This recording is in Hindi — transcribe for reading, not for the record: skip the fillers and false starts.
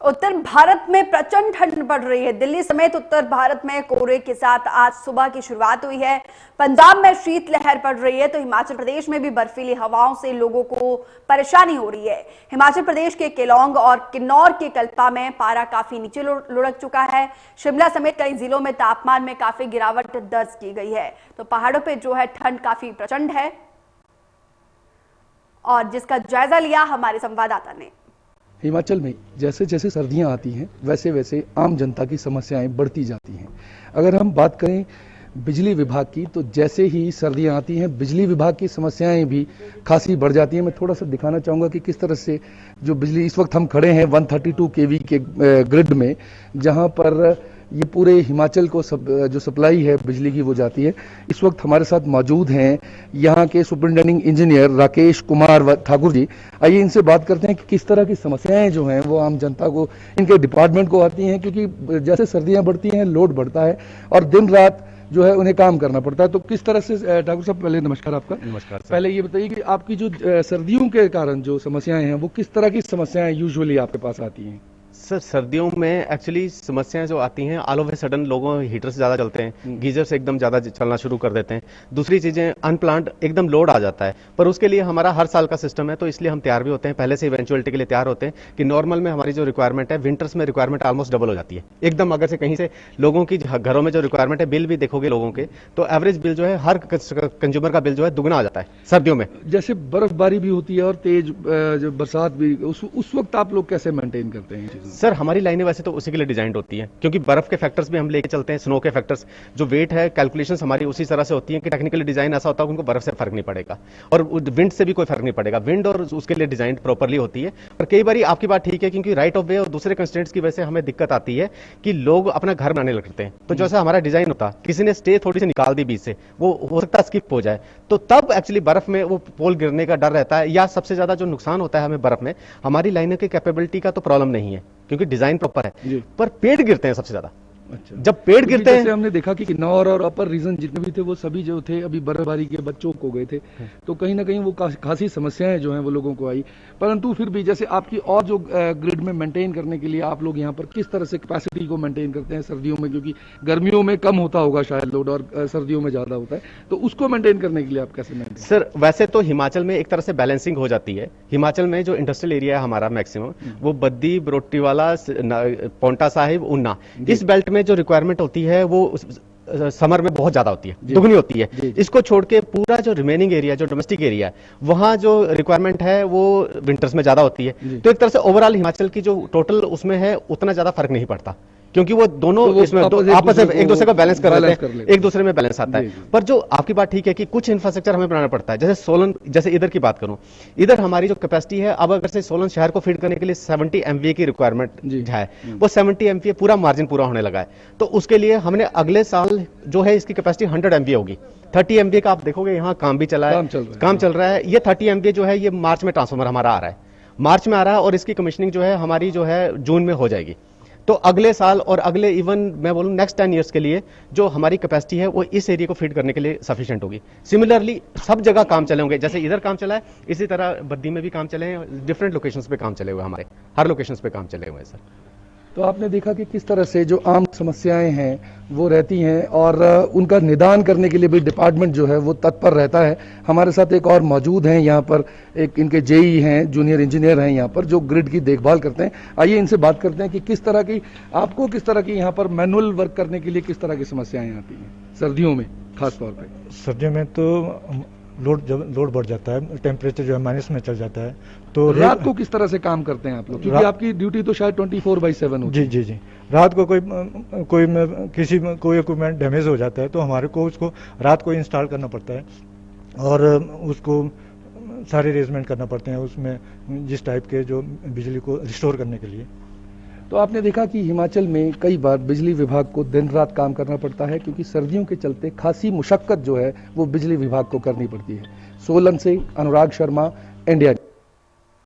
उत्तर भारत में प्रचंड ठंड पड़ रही है। दिल्ली समेत उत्तर भारत में कोहरे के साथ आज सुबह की शुरुआत हुई है। पंजाब में शीतलहर पड़ रही है तो हिमाचल प्रदेश में भी बर्फीली हवाओं से लोगों को परेशानी हो रही है। हिमाचल प्रदेश के केलोंग और किन्नौर के कल्पा में पारा काफी नीचे लुढ़क चुका है। शिमला समेत कई जिलों में तापमान में काफी गिरावट दर्ज की गई है। तो पहाड़ों पर जो है ठंड काफी प्रचंड है और जिसका जायजा लिया हमारे संवाददाता ने। हिमाचल में जैसे जैसे सर्दियां आती हैं वैसे वैसे आम जनता की समस्याएं बढ़ती जाती हैं। अगर हम बात करें बिजली विभाग की तो जैसे ही सर्दियां आती हैं बिजली विभाग की समस्याएं भी खासी बढ़ जाती हैं। मैं थोड़ा सा दिखाना चाहूँगा कि किस तरह से जो बिजली, इस वक्त हम खड़े हैं 132 केवी के ग्रिड में, जहां पर ये पूरे हिमाचल को जो सप्लाई है बिजली की वो जाती है। इस वक्त हमारे साथ मौजूद हैं यहाँ के सुपरिटेंडिंग इंजीनियर राकेश कुमार ठाकुर जी। आइए इनसे बात करते हैं कि किस तरह की समस्याएं जो हैं वो आम जनता को, इनके डिपार्टमेंट को आती हैं, क्योंकि जैसे सर्दियां बढ़ती हैं लोड बढ़ता है और दिन रात जो है उन्हें काम करना पड़ता है। तो किस तरह से, ठाकुर साहब पहले नमस्कार आपका। नमस्कार सर। पहले ये बताइए कि आपकी जो सर्दियों के कारण जो समस्याएं हैं वो किस तरह की समस्याएं यूजुअली आपके पास आती हैं? सर सर्दियों में एक्चुअली समस्याएं जो आती हैं, ऑल ऑफ ए सडन लोगों हीटर से ज़्यादा चलते हैं, गीजर से एकदम ज़्यादा चलना शुरू कर देते हैं। दूसरी चीज़ें अनप्लान्ड एकदम लोड आ जाता है, पर उसके लिए हमारा हर साल का सिस्टम है तो इसलिए हम तैयार भी होते हैं, पहले से इवेंचुअलिटी के लिए तैयार होते हैं कि नॉर्मल में हमारी जो रिक्वायरमेंट है विंटर्स में रिक्वायरमेंट ऑलमोस्ट डबल हो जाती है एकदम। अगर से कहीं से लोगों की घरों में जो रिक्वायरमेंट है, बिल भी देखोगे लोगों के तो एवरेज बिल जो है हर कंज्यूमर का बिल जो है दुगना आ जाता है सर्दियों में। जैसे बर्फबारी भी होती है और तेज जो बरसात भी, उस वक्त आप लोग कैसे मेंटेन करते हैं? सर हमारी लाइनें वैसे तो उसी के लिए डिजाइन होती है, क्योंकि बर्फ के फैक्टर्स भी हम लेके चलते हैं, स्नो के फैक्टर्स जो वेट है कैलकुलेशंस हमारी उसी तरह से होती है कि टेक्निकली डिजाइन ऐसा होता है कि उनको बर्फ से फर्क नहीं पड़ेगा और विंड से भी कोई फर्क नहीं पड़ेगा। विंड और उसके लिए डिजाइन प्रॉपरली होती है। पर कई बार आपकी बात ठीक है, क्योंकि राइट ऑफ वे और दूसरे कंस्ट्रेंट्स की वजह से हमें दिक्कत आती है कि लोग अपना घर बनाने लगते हैं। तो जैसा हमारा डिजाइन होता, किसी ने स्टे थोड़ी सी निकाल दी बीच से, वो हो सकता है स्किप हो जाए, तो तब एक्चुअली बर्फ में वो पोल गिरने का डर रहता है। या सबसे ज्यादा जो नुकसान होता है हमें बर्फ में, हमारी लाइनों की कैपेबिलिटी का तो प्रॉब्लम नहीं है क्योंकि डिजाइन प्रॉपर है, पर पेड़ गिरते हैं सबसे ज्यादा। अच्छा। जब पेड़ गिरते हैं, हमने देखा कि किन्नौर और अपर रीजन जितने भी थे वो सभी जो थे अभी बर्फबारी के बच्चों को गए थे, तो कहीं ना कहीं वो खासी समस्याएं जो हैं वो लोगों को आई। परंतु फिर भी जैसे आपकी और जो ग्रिड में मेंटेन करने के लिए आप लोग यहाँ पर किस तरह से कैपेसिटी को मेंटेन करते हैं सर्दियों में, क्योंकि गर्मियों में कम होता होगा शायद लोड और सर्दियों में ज्यादा होता है, तो उसको मेंटेन करने के लिए आप कैसे मेंटेन? सर वैसे तो हिमाचल में एक तरह से बैलेंसिंग हो जाती है। हिमाचल में जो इंडस्ट्रियल एरिया है हमारा मैक्सिमम, वो बद्दी, बरोटीवाला, पौंटा साहिब, ऊना, इस बेल्ट में जो रिक्वायरमेंट होती है वो समर में बहुत ज्यादा होती है, दुगनी होती है। इसको छोड़ के पूरा जो रिमेनिंग एरिया, जो डोमेस्टिक एरिया है, वहां जो रिक्वायरमेंट है वो विंटर्स में ज्यादा होती है। तो एक तरह से ओवरऑल हिमाचल की जो टोटल उसमें है उतना ज्यादा फर्क नहीं पड़ता, क्योंकि वो दोनों इसमें आपस में एक दूसरे का बैलेंस कर लेते हैं, एक दूसरे में बैलेंस आता है। पर जो आपकी बात ठीक है कि कुछ इंफ्रास्ट्रक्चर हमें बनाना पड़ता है। जैसे सोलन, जैसे इधर की बात करूं, इधर हमारी जो कैपेसिटी है, अब अगर से सोलन शहर को फीड करने के लिए 70 MVA की रिक्वायरमेंट है, वो 70 MVA पूरा मार्जिन पूरा होने लगा है। तो उसके लिए हमने अगले साल जो है इसकी कैपेसिटी 100 MVA होगी। 30 MVA का आप देखोगे यहाँ काम भी चला है, काम चल रहा है। ये 30 MVA जो है ये मार्च में ट्रांसफॉर्मर हमारा आ रहा है, मार्च में आ रहा है और इसकी कमीशनिंग जो है हमारी जो है जून में हो जाएगी। तो अगले साल और अगले इवन मैं बोलूं नेक्स्ट 10 ईयर्स के लिए जो हमारी कैपेसिटी है वो इस एरिया को फीड करने के लिए सफिशिएंट होगी। सिमिलरली सब जगह काम चले होंगे, जैसे इधर काम चला है इसी तरह बद्दी में भी काम चले हैं, डिफरेंट लोकेशंस पे काम चले हुए, हमारे हर लोकेशंस पे काम चले हुए हैं सर। तो आपने देखा कि किस तरह से जो आम समस्याएं हैं वो रहती हैं और उनका निदान करने के लिए भी डिपार्टमेंट जो है वो तत्पर रहता है। हमारे साथ एक और मौजूद हैं यहाँ पर, एक इनके जेई हैं, जूनियर इंजीनियर हैं यहाँ पर, जो ग्रिड की देखभाल करते हैं। आइए इनसे बात करते हैं कि किस तरह की आपको, किस तरह की यहाँ पर मैनुअल वर्क करने के लिए किस तरह की समस्याएं आती हैं सर्दियों में खास तौर पर? सर्दियों में तो जब लोड बढ़ जाता है, टेम्परेचर जो है माइनस में चल जाता है, तो रात को किस तरह से काम करते हैं आप लोग, क्योंकि आपकी ड्यूटी तो शायद 24/7 होती है? जी। रात को कोई इक्विपमेंट डैमेज हो जाता है तो हमारे को उसको रात को इंस्टॉल करना पड़ता है और उसको सारे अरेंजमेंट करना पड़ते हैं उसमें जिस टाइप के जो बिजली को रिस्टोर करने के लिए। तो आपने देखा कि हिमाचल में कई बार बिजली विभाग को दिन रात काम करना पड़ता है, क्योंकि सर्दियों के चलते खासी मुशक्कत जो है वो बिजली विभाग को करनी पड़ती है। सोलन से अनुराग शर्मा, इंडिया।